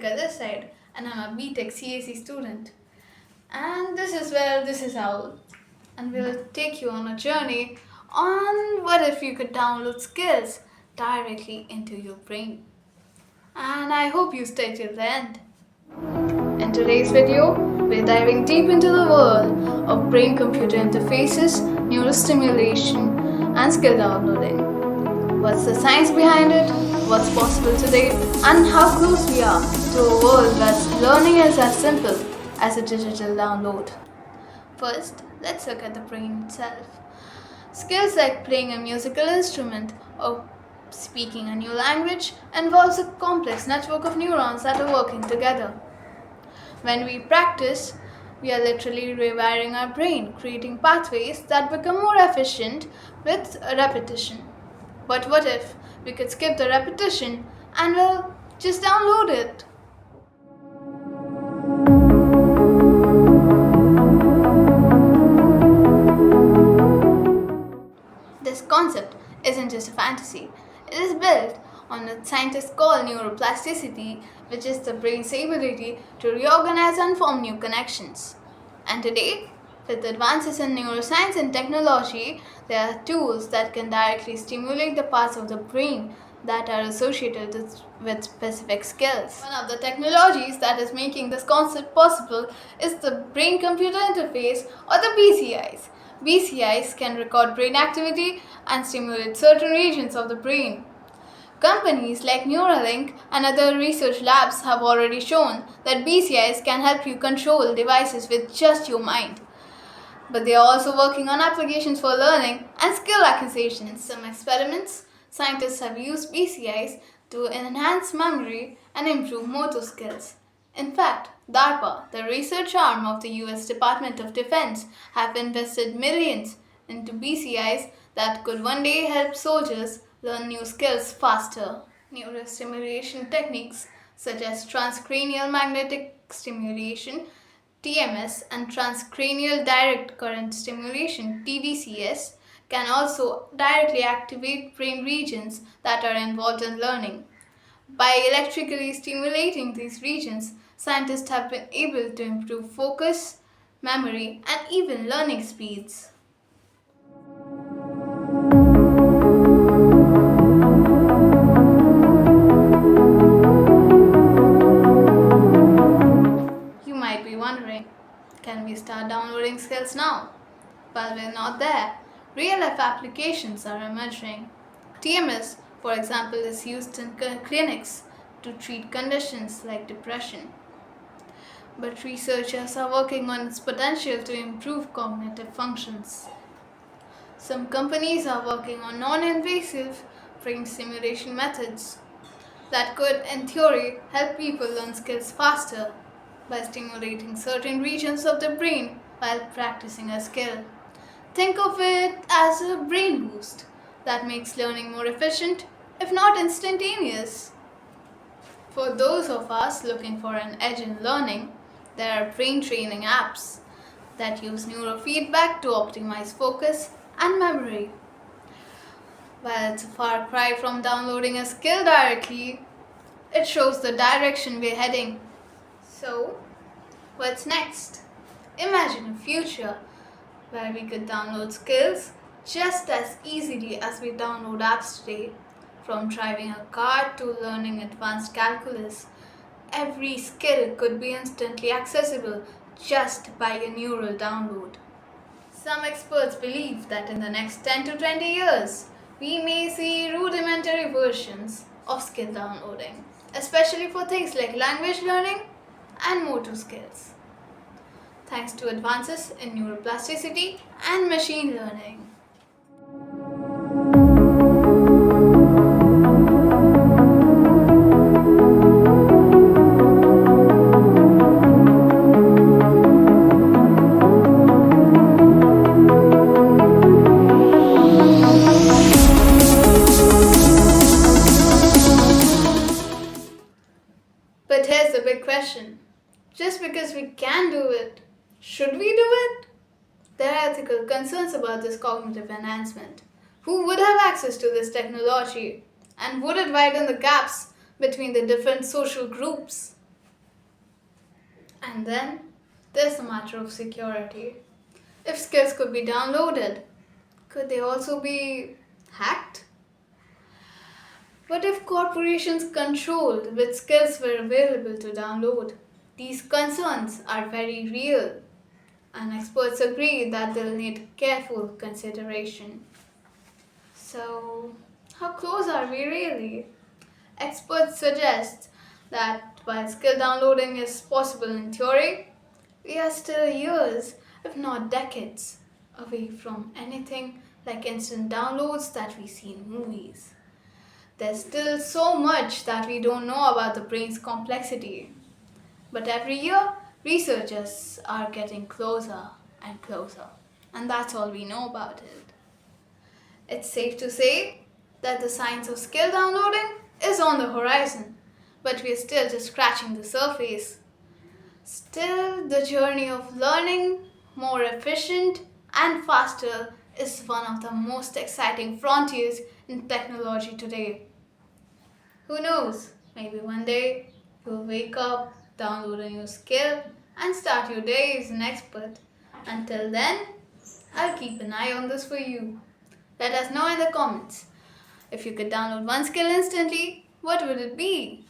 Priyanka this side, and I'm a BTech CAC student. And this is how, and we'll take you on a journey on what if you could download skills directly into your brain. And I hope you stay till the end. In today's video, we're diving deep into the world of brain computer interfaces, neurostimulation, and skill downloading. What's the science behind it? What's possible today? And how close we are to a world where learning is as simple as a digital download. First, let's look at the brain itself. Skills like playing a musical instrument or speaking a new language involves a complex network of neurons that are working together. When we practice, we are literally rewiring our brain, creating pathways that become more efficient with repetition. But what if we could skip the repetition and we'll just download it? This concept isn't just a fantasy. It is built on what scientists call neuroplasticity, which is the brain's ability to reorganize and form new connections. And today, with advances in neuroscience and technology, there are tools that can directly stimulate the parts of the brain that are associated with specific skills. One of the technologies that is making this concept possible is the brain computer interface, or the BCIs. BCIs can record brain activity and stimulate certain regions of the brain. Companies like Neuralink and other research labs have already shown that BCIs can help you control devices with just your mind. But they are also working on applications for learning and skill acquisition. In some experiments, scientists have used BCIs to enhance memory and improve motor skills. In fact, DARPA, the research arm of the US Department of Defense, have invested millions into BCIs that could one day help soldiers learn new skills faster. Neurostimulation techniques such as transcranial magnetic stimulation (TMS) and transcranial direct current stimulation (TDCS) can also directly activate brain regions that are involved in learning. By electrically stimulating these regions, scientists have been able to improve focus, memory, and even learning speeds. You might be wondering, can we start downloading skills now? Well, we're not there. Real life applications are emerging. TMS, for example, is used in clinics to treat conditions like depression. But researchers are working on its potential to improve cognitive functions. Some companies are working on non invasive brain stimulation methods that could, in theory, help people learn skills faster by stimulating certain regions of the brain while practicing a skill. Think of it as a brain boost that makes learning more efficient, if not instantaneous. For those of us looking for an edge in learning, there are brain training apps that use neurofeedback to optimize focus and memory. While it's a far cry from downloading a skill directly, it shows the direction we're heading. So, what's next? Imagine a future where we could download skills just as easily as we download apps today. From driving a car to learning advanced calculus, every skill could be instantly accessible just by a neural download. Some experts believe that in the next 10 to 20 years, we may see rudimentary versions of skill downloading, especially for things like language learning and motor skills, thanks to advances in neuroplasticity and machine learning. But here's the big question. Just because we can do it, should we do it? There are ethical concerns about this cognitive enhancement. Who would have access to this technology? And would it widen the gaps between the different social groups? And then there's the matter of security. If skills could be downloaded, could they also be hacked? What if corporations controlled which skills were available to download? These concerns are very real, and experts agree that they'll need careful consideration. So, how close are we really? Experts suggest that while skill downloading is possible in theory, we are still years, if not decades, away from anything like instant downloads that we see in movies. There's still so much that we don't know about the brain's complexity. But every year, researchers are getting closer and closer. And that's all we know about it. It's safe to say that the science of skill downloading is on the horizon, but we're still just scratching the surface. Still, the journey of learning more efficient and faster is one of the most exciting frontiers in technology today. Who knows? Maybe one day you'll wake up, download a new skill, and start your day as an expert. Until then, I'll keep an eye on this for you. Let us know in the comments. If you could download one skill instantly, what would it be?